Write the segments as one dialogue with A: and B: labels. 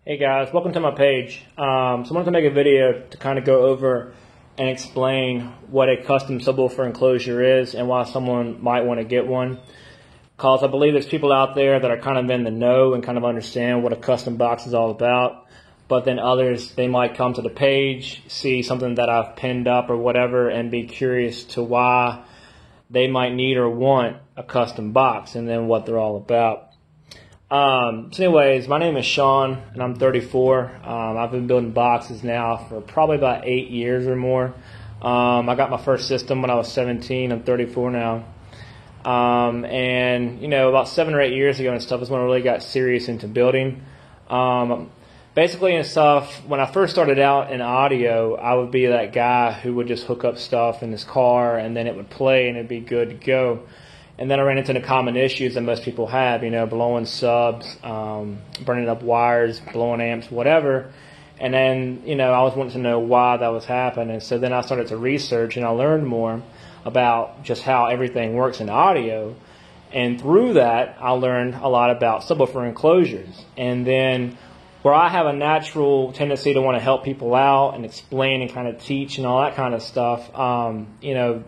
A: Hey guys, welcome to my page. So I wanted to make a video to kind of go over and explain what a custom subwoofer enclosure is and why someone might want to get one. Because I believe there's people out there that are kind of in the know and kind of understand what a custom box is all about. But then others, they might come to the page, see something that I've pinned up or whatever, and be curious to why they might need or want a custom box and then what they're all about. So anyways, my name is Sean and I'm 34. I've been building boxes now for probably about 8 years or more. I got my first system when I was 17. I'm 34 now. And you know, about 7 or 8 years ago and stuff is when I really got serious into building. Basically and stuff, when I first started out in audio, I would be that guy who would just hook up stuff in his car and then it would play and it'd be good to go. And then I ran into the common issues that most people have, you know, blowing subs, burning up wires, blowing amps, whatever. And then, you know, I was wanting to know why that was happening. So then I started to research and I learned more about just how everything works in audio. And through that, I learned a lot about subwoofer enclosures. And then where I have a natural tendency to want to help people out and explain and kind of teach and all that kind of stuff, you know,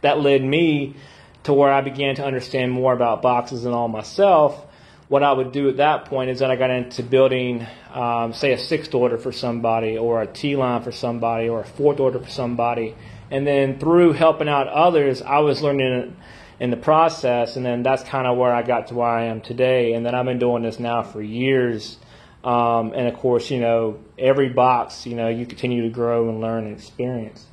A: that led me to where I began to understand more about boxes and all myself. What I would do at that point is that I got into building, say, a 6th order for somebody, or a T-line for somebody, or a 4th order for somebody. And then through helping out others, I was learning in the process, and then that's kind of where I got to where I am today. And then I've been doing this now for years. And of course, you know, every box, you know, you continue to grow and learn and experience.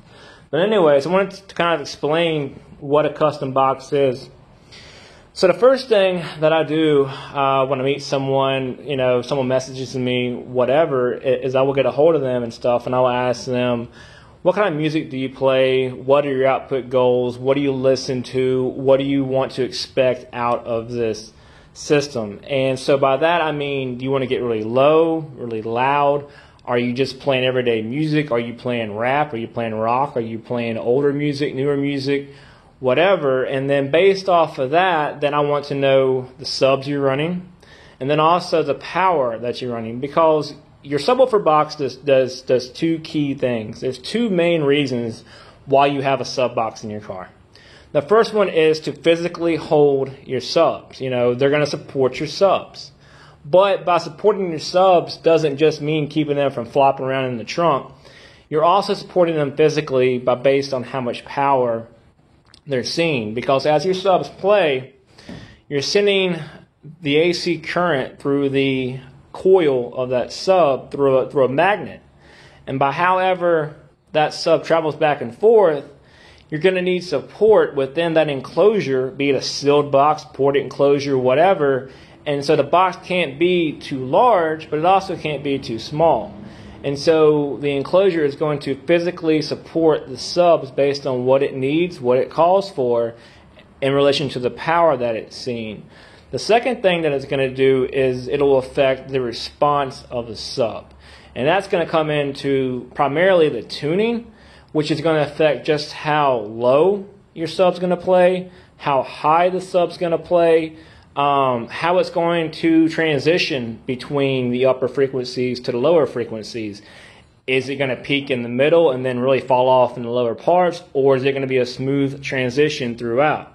A: But anyways, I wanted to kind of explain what a custom box is. So the first thing that I do when I meet someone, you know, someone messages me, whatever, is I will get a hold of them and stuff, and I will ask them, what kind of music do you play? What are your output goals? What do you listen to? What do you want to expect out of this system? And so by that I mean, do you want to get really low, really loud? Are you just playing everyday music? Are you playing rap? Are you playing rock? Are you playing older music, newer music, whatever? And then based off of that, then I want to know the subs you're running and then also the power that you're running, because your subwoofer box does two key things. There's two main reasons why you have a sub box in your car. The first one is to physically hold your subs. You know, they're going to support your subs. But by supporting your subs doesn't just mean keeping them from flopping around in the trunk. You're also supporting them physically based on how much power they're seeing. Because as your subs play, you're sending the AC current through the coil of that sub through a magnet. And by however that sub travels back and forth, you're going to need support within that enclosure, be it a sealed box, ported enclosure, whatever. And so the box can't be too large, but it also can't be too small. And so the enclosure is going to physically support the subs based on what it needs, what it calls for, in relation to the power that it's seeing. The second thing that it's going to do is it'll affect the response of the sub. And that's going to come into primarily the tuning, which is going to affect just how low your sub's going to play, how high the sub's going to play, how it's going to transition between the upper frequencies to the lower frequencies. Is it going to peak in the middle and then really fall off in the lower parts, or is it going to be a smooth transition throughout?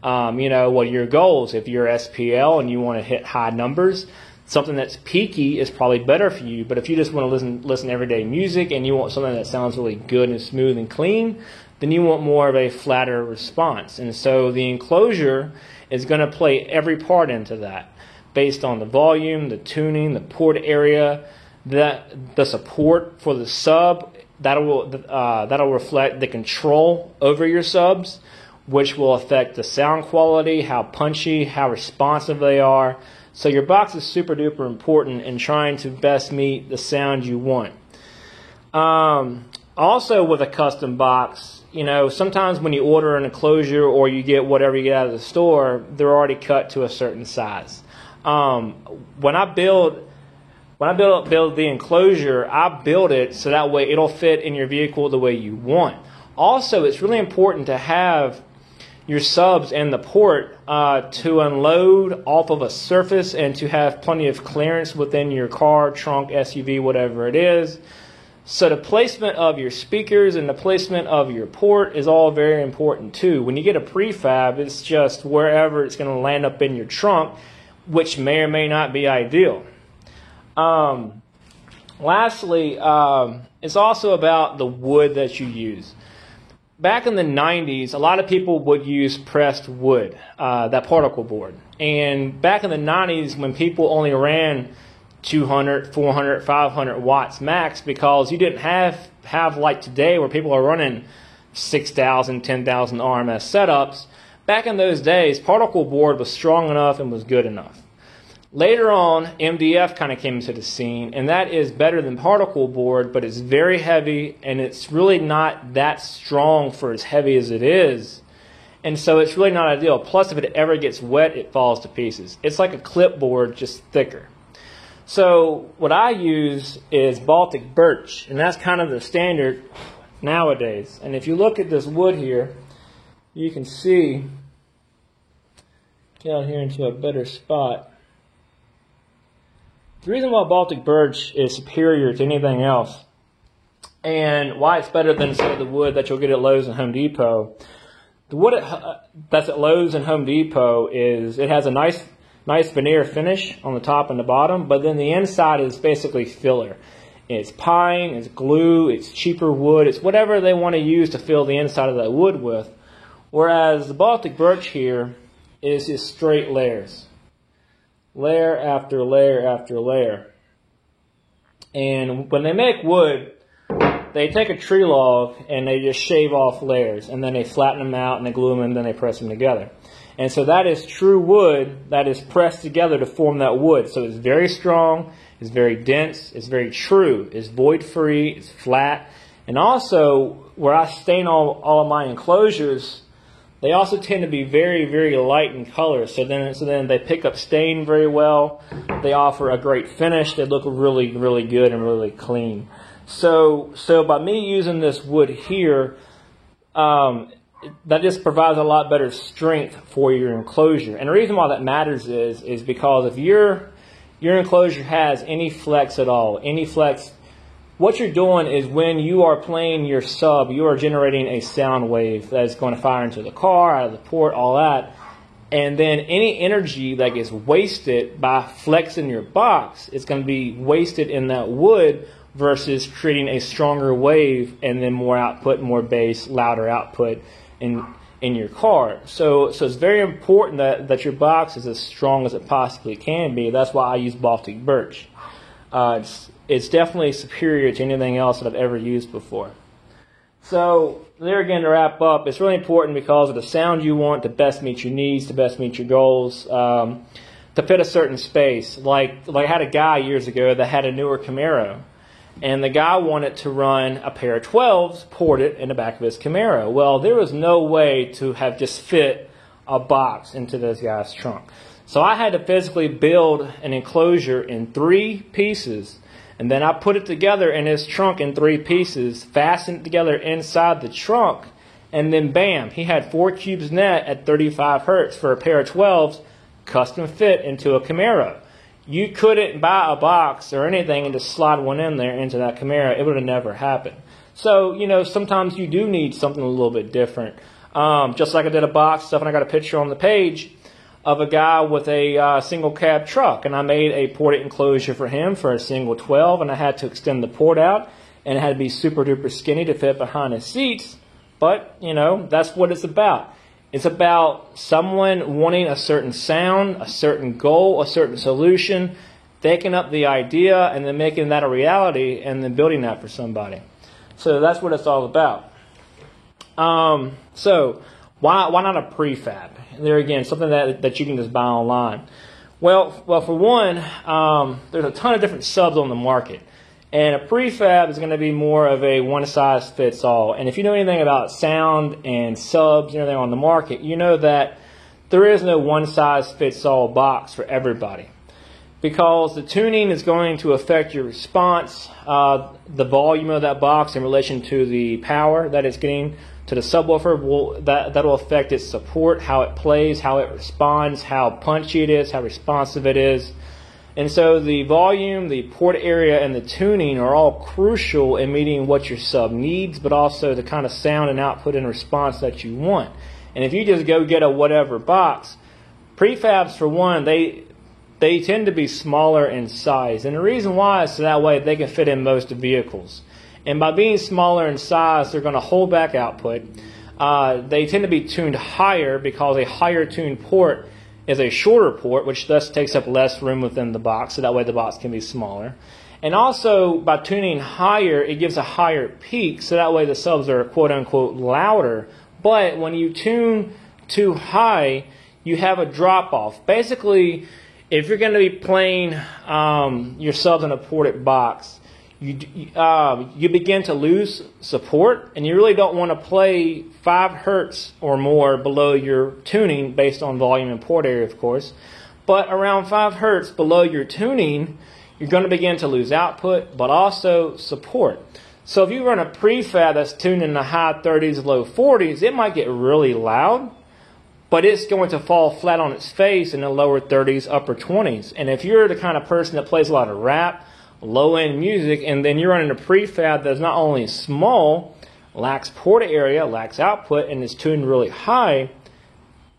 A: You know, what are your goals? If you're SPL and you want to hit high numbers, something that's peaky is probably better for you. But if you just want to listen to everyday music and you want something that sounds really good and smooth and clean, then you want more of a flatter response. And so the enclosure is going to play every part into that based on the volume, the tuning, the port area, the support for the sub. That'll reflect the control over your subs, which will affect the sound quality, how punchy, how responsive they are. So your box is super duper important in trying to best meet the sound you want. Also with a custom box, you know, sometimes when you order an enclosure or you get whatever you get out of the store, they're already cut to a certain size. When I build the enclosure, I build it so that way it'll fit in your vehicle the way you want. Also, it's really important to have your subs and the port to unload off of a surface and to have plenty of clearance within your car, trunk, SUV, whatever it is. So the placement of your speakers and the placement of your port is all very important too. When you get a prefab, it's just wherever it's going to land up in your trunk, which may or may not be ideal. Lastly, it's also about the wood that you use. Back in the 90s, a lot of people would use pressed wood, that particle board. And back in the 90s, when people only ran 200, 400, 500 watts max, because you didn't have like today where people are running 6,000, 10,000 RMS setups. Back in those days, particle board was strong enough and was good enough. Later on, MDF kind of came into the scene, and that is better than particle board, but it's very heavy, and it's really not that strong for as heavy as it is. And so it's really not ideal. Plus, if it ever gets wet, it falls to pieces. It's like a clipboard, just thicker. So what I use is Baltic birch, and that's kind of the standard nowadays. And if you look at this wood here, you can see, get out here into a better spot. The reason why Baltic birch is superior to anything else, and why it's better than, say, the wood that you'll get at Lowe's and Home Depot, the wood that's at Lowe's and Home Depot it has a nice veneer finish on the top and the bottom, but then the inside is basically filler. It's pine, it's glue, it's cheaper wood, it's whatever they want to use to fill the inside of that wood with. Whereas the Baltic birch here is just straight layers. Layer after layer after layer. And when they make wood, they take a tree log and they just shave off layers, and then they flatten them out and they glue them and then they press them together. And so that is true wood that is pressed together to form that wood. So it's very strong, it's very dense, it's very true, it's void free, it's flat. And also, where I stain all of my enclosures, they also tend to be very, very light in color. So then they pick up stain very well. They offer a great finish. They look really, really good and really clean. So by me using this wood here, that just provides a lot better strength for your enclosure. And the reason why that matters is because if your enclosure has any flex at all, any flex, what you're doing is when you are playing your sub, you are generating a sound wave that is going to fire into the car, out of the port, all that. And then any energy that gets wasted by flexing your box is going to be wasted in that wood versus creating a stronger wave and then more output, more bass, louder output in your car. So it's very important that your box is as strong as it possibly can be. That's why I use Baltic birch. It's definitely superior to anything else that I've ever used before. So there again, to wrap up, it's really important because of the sound you want to best meet your needs, to best meet your goals, to fit a certain space. Like I had a guy years ago that had a newer Camaro, and the guy wanted to run a pair of 12s ported in the back of his Camaro. Well, there was no way to have just fit a box into this guy's trunk. So I had to physically build an enclosure in 3 pieces, and then I put it together in his trunk in 3 pieces, fastened it together inside the trunk, and then bam, he had 4 cubes net at 35 hertz for a pair of 12s, custom fit into a Camaro. You couldn't buy a box or anything and just slide one in there into that Camaro. It would have never happened. So, you know, sometimes you do need something a little bit different. Just like I did a box stuff, and I got a picture on the page of a guy with a single cab truck, and I made a ported enclosure for him for a single 12, and I had to extend the port out, and it had to be super duper skinny to fit behind his seats. But, you know, that's what it's about. It's about someone wanting a certain sound, a certain goal, a certain solution, taking up the idea and then making that a reality and then building that for somebody. So that's what it's all about. So why not a prefab? There again, something that you can just buy online. Well, for one, there's a ton of different subs on the market. And a prefab is going to be more of a one-size-fits-all. And if you know anything about sound and subs and everything on the market, you know that there is no one-size-fits-all box for everybody. Because the tuning is going to affect your response, the volume of that box in relation to the power that it's getting to the subwoofer, that'll affect its support, how it plays, how it responds, how punchy it is, how responsive it is. And so the volume, the port area, and the tuning are all crucial in meeting what your sub needs, but also the kind of sound and output and response that you want. And if you just go get a whatever box, prefabs, for one, they tend to be smaller in size. And the reason why is so that way they can fit in most vehicles. And by being smaller in size, they're going to hold back output. They tend to be tuned higher because a higher tuned port is a shorter port, which thus takes up less room within the box, so that way the box can be smaller. And also, by tuning higher, it gives a higher peak, so that way the subs are quote-unquote louder. But when you tune too high, you have a drop-off. Basically, if you're going to be playing your subs in a ported box, you begin to lose support, and you really don't want to play 5 hertz or more below your tuning based on volume and port area, of course. But around 5 hertz below your tuning, you're going to begin to lose output, but also support. So if you run a prefab that's tuned in the high 30s, low 40s, it might get really loud, but it's going to fall flat on its face in the lower 30s, upper 20s. And if you're the kind of person that plays a lot of rap, low-end music, and then you're running a prefab that's not only small, lacks port area, lacks output, and is tuned really high,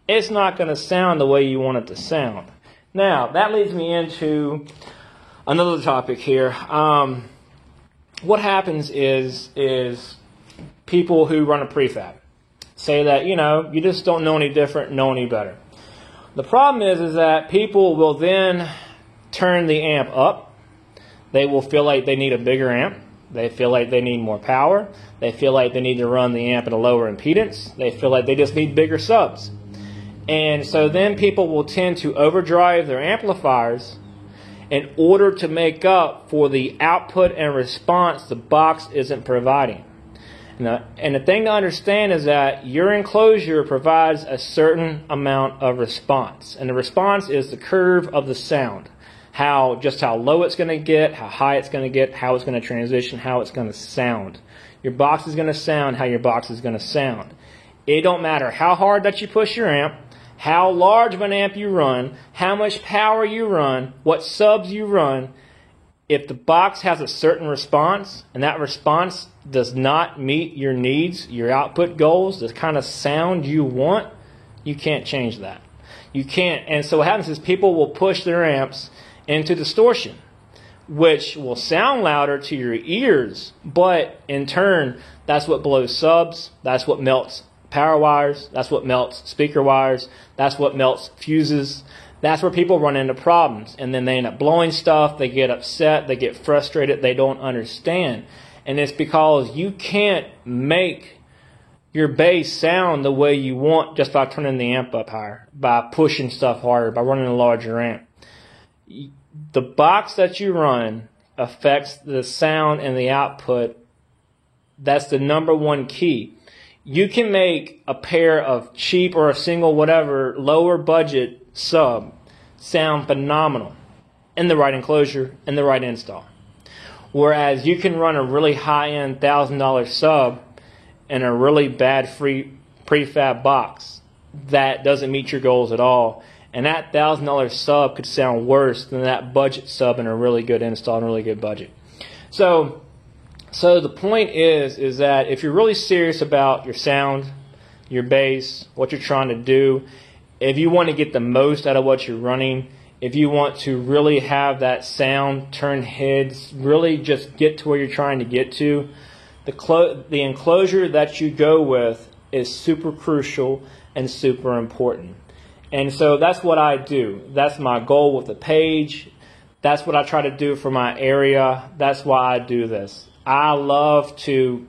A: it's not going to sound the way you want it to sound. Now, that leads me into another topic here. What happens is people who run a prefab say that, you just don't know any different, know any better. The problem is that people will then turn the amp up. They will feel like they need a bigger amp. They feel like they need more power. They feel like they need to run the amp at a lower impedance. They feel like they just need bigger subs. And so then people will tend to overdrive their amplifiers in order to make up for the output and response the box isn't providing. And the thing to understand is that your enclosure provides a certain amount of response. And the response is the curve of the sound. Just how low it's going to get, how high it's going to get, how it's going to transition, how it's going to sound. Your box is going to sound how your box is going to sound. It don't matter how hard that you push your amp, how large of an amp you run, how much power you run, what subs you run. If the box has a certain response, and that response does not meet your needs, your output goals, the kind of sound you want, you can't change that. You can't. And so what happens is people will push their amps into distortion, which will sound louder to your ears, but in turn, that's what blows subs, that's what melts power wires, that's what melts speaker wires, that's what melts fuses. That's where people run into problems, and then they end up blowing stuff, they get upset, they get frustrated, they don't understand. And it's because you can't make your bass sound the way you want just by turning the amp up higher, by pushing stuff harder, by running a larger amp. The box that you run affects the sound and the output. That's the number one key. You can make a pair of cheap or a single whatever lower budget sub sound phenomenal in the right enclosure, in the right install. Whereas you can run a really high-end $1,000 sub in a really bad prefab box that doesn't meet your goals at all. And that $1,000 sub could sound worse than that budget sub in a really good install and really good budget. So the point is that if you're really serious about your sound, your bass, what you're trying to do, if you want to get the most out of what you're running, if you want to really have that sound turn heads, really just get to where you're trying to get to, the enclosure that you go with is super crucial and super important. And so that's what I do. That's my goal with the page. That's what I try to do for my area. That's why I do this. I love to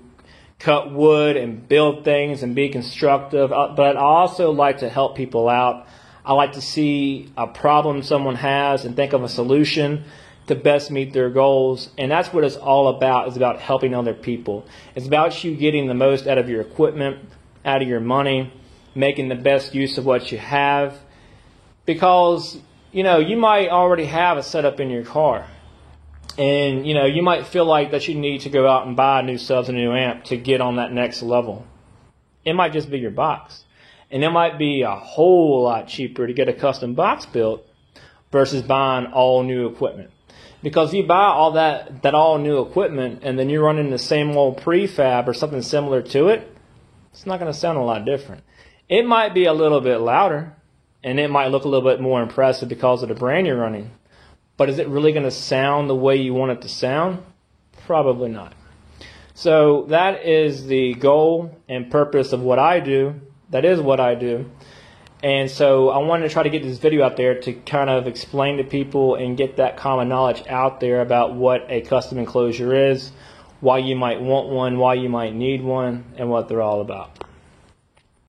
A: cut wood and build things and be constructive, but I also like to help people out. I like to see a problem someone has and think of a solution to best meet their goals. And that's what it's all about. It's about helping other people. It's about you getting the most out of your equipment, out of your money, making the best use of what you have, because you might already have a setup in your car, and you might feel like that you need to go out and buy new subs and a new amp to get on that next level. It might just be your box. And it might be a whole lot cheaper to get a custom box built versus buying all new equipment. Because if you buy all that all new equipment and then you're running the same old prefab or something similar to it, it's not going to sound a lot different. It might be a little bit louder and it might look a little bit more impressive because of the brand you're running. But is it really going to sound the way you want it to sound? Probably not. So that is the goal and purpose of what I do. That is what I do. And so I wanted to try to get this video out there to kind of explain to people and get that common knowledge out there about what a custom enclosure is, why you might want one, why you might need one, and what they're all about.